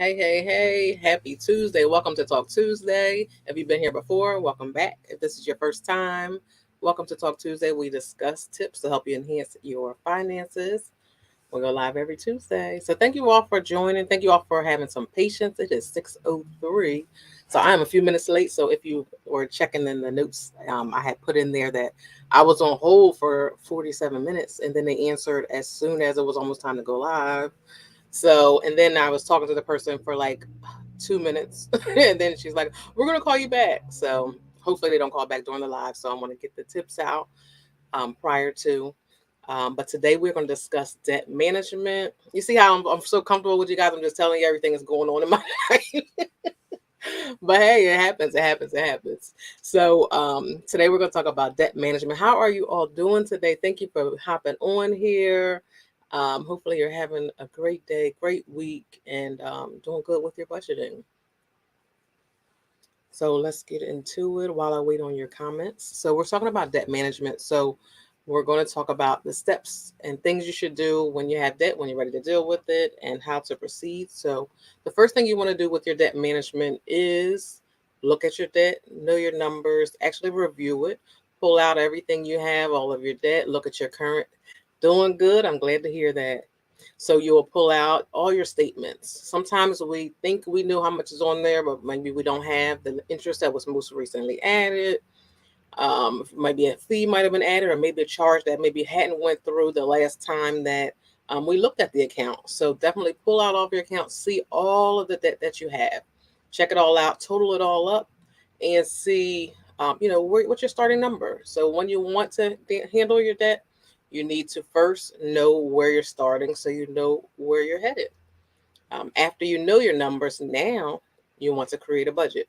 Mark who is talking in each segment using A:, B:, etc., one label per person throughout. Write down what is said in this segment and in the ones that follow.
A: Hey, hey, hey, happy Tuesday. Welcome to Talk Tuesday. If you've been here before, welcome back. If this is your first time, welcome to Talk Tuesday. We discuss tips to help you enhance your finances. We go live every Tuesday. So thank you all for joining. Thank you all for having some patience. It is 6:03. So I am a few minutes late. So if you were checking in the notes, I had put in there that I was on hold for 47 minutes and then they answered as soon as it was almost time to go live. So, and then I was talking to the person for like 2 minutes, and then she's like, "We're gonna call you back." So, hopefully, they don't call back during the live. So, I'm gonna get the tips out prior to. But today we're going to discuss debt management. You see how I'm so comfortable with you guys? I'm just telling you everything that's going on in my life. But hey, it happens. It happens. It happens. So today we're going to talk about debt management. How are you all doing today? Thank you for hopping on here. Hopefully you're having a great day, great week, and doing good with your budgeting. So let's get into it while I wait on your comments. So we're talking about debt management. So we're going to talk about the steps and things you should do when you have debt, when you're ready to deal with it, and how to proceed. So the first thing you want to do with your debt management is look at your debt, know your numbers, actually review it, pull out everything you have, all of your debt, look at your current. Doing good. I'm glad to hear that. So you'll pull out all your statements. Sometimes we think we know how much is on there, but maybe we don't have the interest that was most recently added. Maybe a fee might have been added, or maybe a charge that maybe hadn't went through the last time that we looked at the account. So definitely pull out all of your accounts, see all of the debt that you have, check it all out, total it all up, and see, what's your starting number. So when you want to handle your debt, you need to first know where you're starting, so you know where you're headed. After you know your numbers, now you want to create a budget.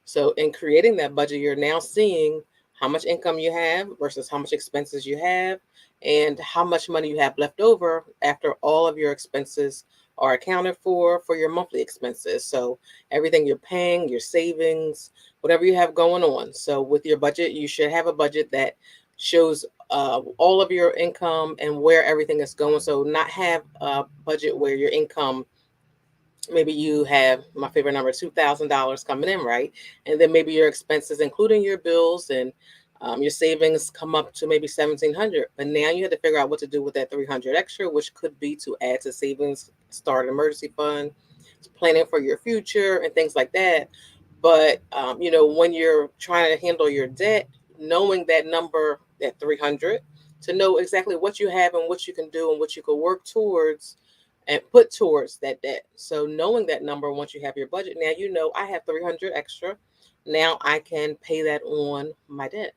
A: So, in creating that budget, you're now seeing how much income you have versus how much expenses you have, and how much money you have left over after all of your expenses are accounted for your monthly expenses. So, everything you're paying, your savings, whatever you have going on. So, with your budget, you should have a budget that shows all of your income and where everything is going. So, not have a budget where your income, maybe you have, my favorite number, $2,000 coming in, right? And then maybe your expenses, including your bills and your savings, come up to maybe 1,700. But now you have to figure out what to do with that 300 extra, which could be to add to savings, start an emergency fund, planning for your future, and things like that. But when you're trying to handle your debt, knowing that number, that 300, to know exactly what you have and what you can do and what you can work towards and put towards that debt. So knowing that number, once you have your budget, now you know I have 300 extra. Now I can pay that on my debt.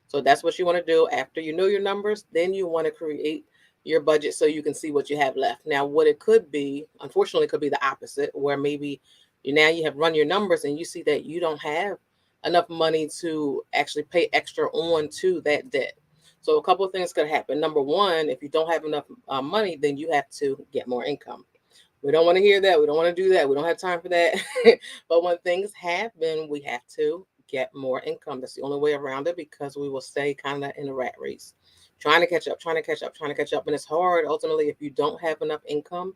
A: So that's what you want to do. After you know your numbers, then you want to create your budget so you can see what you have left. Now, what it could be, unfortunately, could be the opposite, where maybe you have run your numbers and you see that you don't have enough money to actually pay extra on to that debt. So a couple of things could happen. Number one, if you don't have enough money, then you have to get more income. We don't want to hear that. We don't want to do that. We don't have time for that. But when things happen, we have to get more income. That's the only way around it, because we will stay kind of in a rat race, trying to catch up, trying to catch up, trying to catch up. And it's hard ultimately if you don't have enough income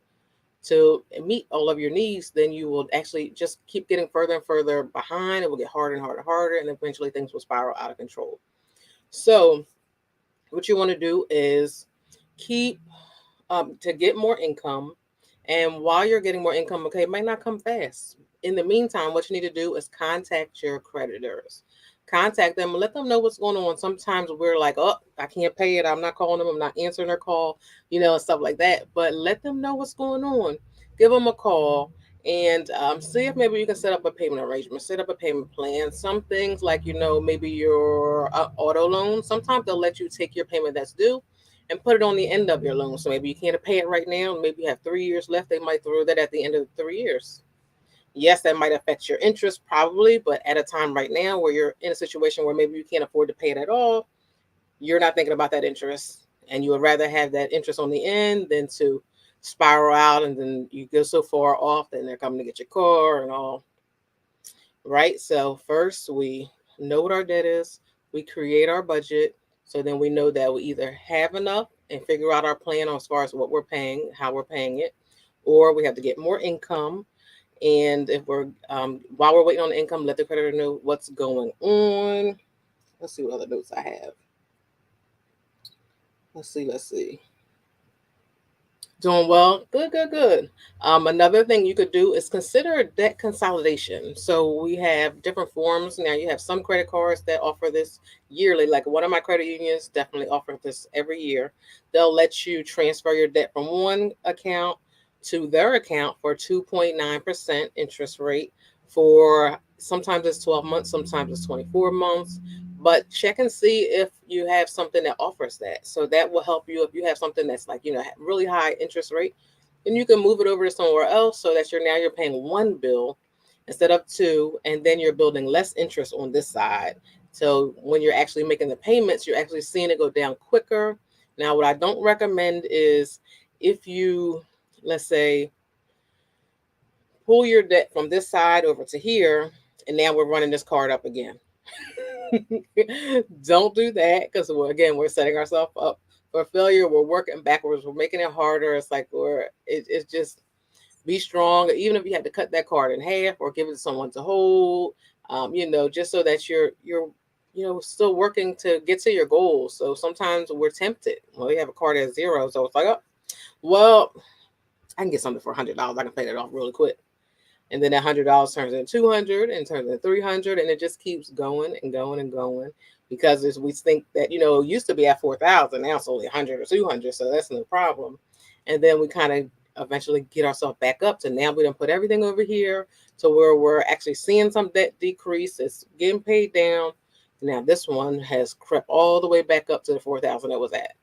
A: to meet all of your needs, then you will actually just keep getting further and further behind. It will get harder and harder and harder, and eventually things will spiral out of control. So, what you want to do is keep to get more income. And while you're getting more income, okay, it might not come fast. In the meantime, what you need to do is contact your creditors. Contact them and let them know what's going on. Sometimes we're like, oh, I can't pay it. I'm not calling them. I'm not answering their call, and stuff like that. But let them know what's going on. Give them a call and see if maybe you can set up a payment arrangement, set up a payment plan. Some things like, maybe your auto loan, sometimes they'll let you take your payment that's due and put it on the end of your loan. So maybe you can't pay it right now. Maybe you have 3 years left. They might throw that at the end of the 3 years. Yes, that might affect your interest probably, but at a time right now where you're in a situation where maybe you can't afford to pay it at all, you're not thinking about that interest. And you would rather have that interest on the end than to spiral out and then you go so far off that they're coming to get your car and all. Right? So first we know what our debt is, we create our budget, so then we know that we either have enough and figure out our plan as far as what we're paying, how we're paying it, or we have to get more income. And if we're while we're waiting on the income, let the creditor know what's going on. Let's see what other notes I have. Let's see. Doing well. Good, good, good. Another thing you could do is consider debt consolidation. So we have different forms. Now you have some credit cards that offer this yearly. Like one of my credit unions definitely offers this every year. They'll let you transfer your debt from one account to their account for 2.9% interest rate for sometimes it's 12 months, sometimes it's 24 months. But check and see if you have something that offers that. So that will help you if you have something that's like, really high interest rate, then you can move it over to somewhere else so that you're paying one bill instead of two, and then you're building less interest on this side. So when you're actually making the payments, you're actually seeing it go down quicker. Now, what I don't recommend is if you, let's say, pull your debt from this side over to here, and now we're running this card up again. Don't do that because again, we're setting ourselves up for failure. We're working backwards. We're making it harder. It's like it's just be strong. Even if you had to cut that card in half or give it to someone to hold, just so that you're still working to get to your goals. So sometimes we're tempted. Well, we have a card at zero, so it's like, oh, well, I can get something for $100. I can pay that off really quick. And then $100 turns into 200 and turns into 300, and it just keeps going and going and going because we think that it used to be at 4,000, now it's only 100 or 200, so that's no problem. And then we kind of eventually get ourselves back up to now we done put everything over here to where we're actually seeing some debt decrease. It's getting paid down. Now this one has crept all the way back up to the 4,000 it was at.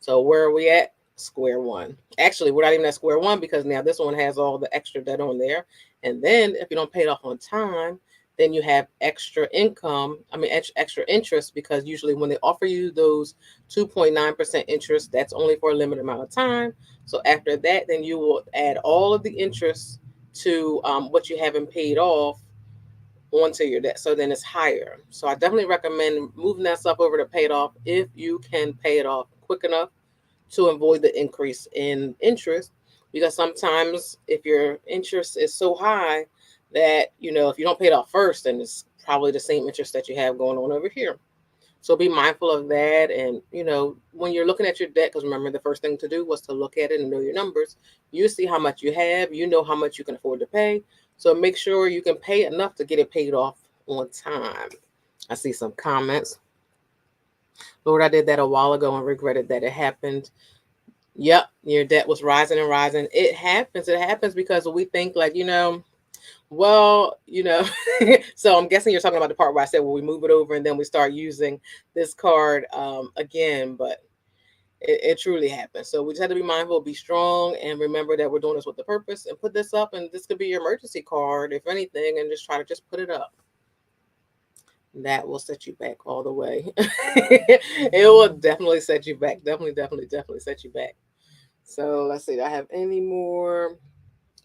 A: So where are we at? Square one. Actually, we're not even at square one because now this one has all the extra debt on there. And then if you don't pay it off on time, then you have extra income. Extra interest, because usually when they offer you those 2.9% interest, that's only for a limited amount of time. So after that, then you will add all of the interest to what you haven't paid off onto your debt. So then it's higher. So I definitely recommend moving that stuff over to pay it off if you can pay it off quick enough to avoid the increase in interest, because sometimes if your interest is so high that if you don't pay it off first, then it's probably the same interest that you have going on over here. So be mindful of that. And when you're looking at your debt, because remember the first thing to do was to look at it and know your numbers. You see how much you have, how much you can afford to pay. So make sure you can pay enough to get it paid off on time. I see some comments. Lord, I did that a while ago and regretted that it happened. Yep, your debt was rising and rising. It happens. It happens because we think like, well, so I'm guessing you're talking about the part where I said, well, we move it over and then we start using this card again, but it truly happens. So we just have to be mindful, be strong, and remember that we're doing this with the purpose, and put this up, and this could be your emergency card, if anything, and just try to just put it up. That will set you back all the way. It will definitely set you back. Definitely set you back. So let's see. Do I have any more?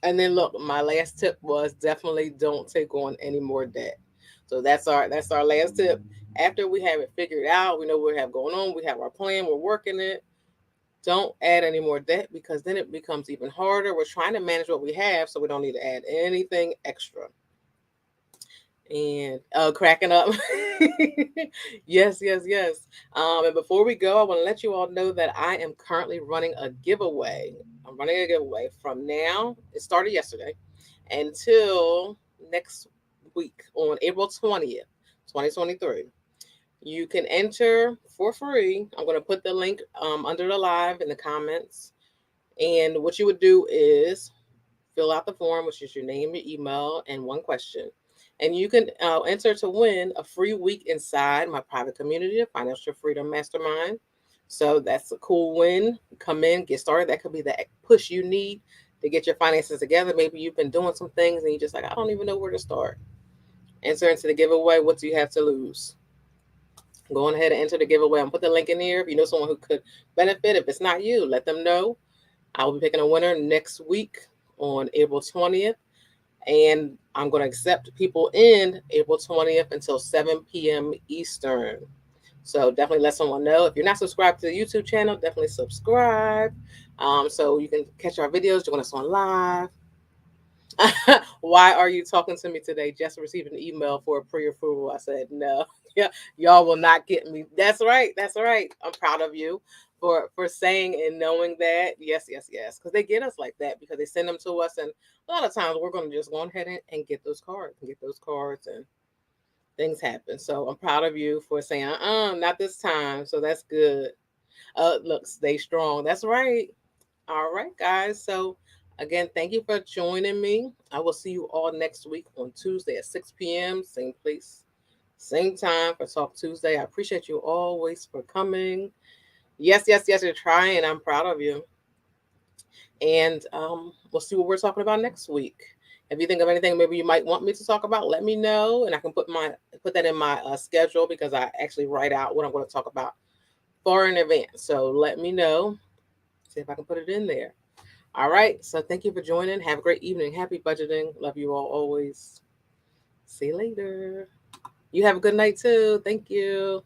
A: And then look, my last tip was definitely don't take on any more debt. So that's our last tip. After we have it figured out, we know what we have going on, we have our plan, we're working it. Don't add any more debt because then it becomes even harder. We're trying to manage what we have, so we don't need to add anything extra. And cracking up. Yes. And before we go, I want to let you all know that I am currently running a giveaway. I'm running a giveaway from now. It started yesterday until next week on April 20th, 2023. You can enter for free. I'm going to put the link under the live in the comments. And what you would do is fill out the form, which is your name, your email, and one question. And you can enter to win a free week inside my private community, the Financial Freedom Mastermind. So that's a cool win. Come in, get started. That could be the push you need to get your finances together. Maybe you've been doing some things and you're just like, I don't even know where to start. Enter into the giveaway. What do you have to lose? Go on ahead and enter the giveaway. I'll put the link in here. If you know someone who could benefit, if it's not you, let them know. I will be picking a winner next week on April 20th. And I'm going to accept people in April 20th until 7 p.m. Eastern. So definitely let someone know. If you're not subscribed to the YouTube channel, definitely subscribe so you can catch our videos, join us on live. Why are you talking to me today? Just received an email for a pre-approval. I said, no, yeah, y'all will not get me. That's right. That's right. I'm proud of you for saying and knowing that. Yes, yes, yes. Because they get us like that because they send them to us, and a lot of times we're going to just go ahead and get those cards and things happen. So I'm proud of you for saying, not this time. So that's good. Look, stay strong. That's right. All right, guys. So, again, thank you for joining me. I will see you all next week on Tuesday at 6 p.m., same place, same time for Talk Tuesday. I appreciate you always for coming. Yes, yes, yes, you're trying. I'm proud of you. And we'll see what we're talking about next week. If you think of anything maybe you might want me to talk about, let me know, and I can put that in my schedule because I actually write out what I'm going to talk about far in advance. So let me know. See if I can put it in there. All right. So thank you for joining. Have a great evening. Happy budgeting. Love you all always. See you later. You have a good night too. Thank you.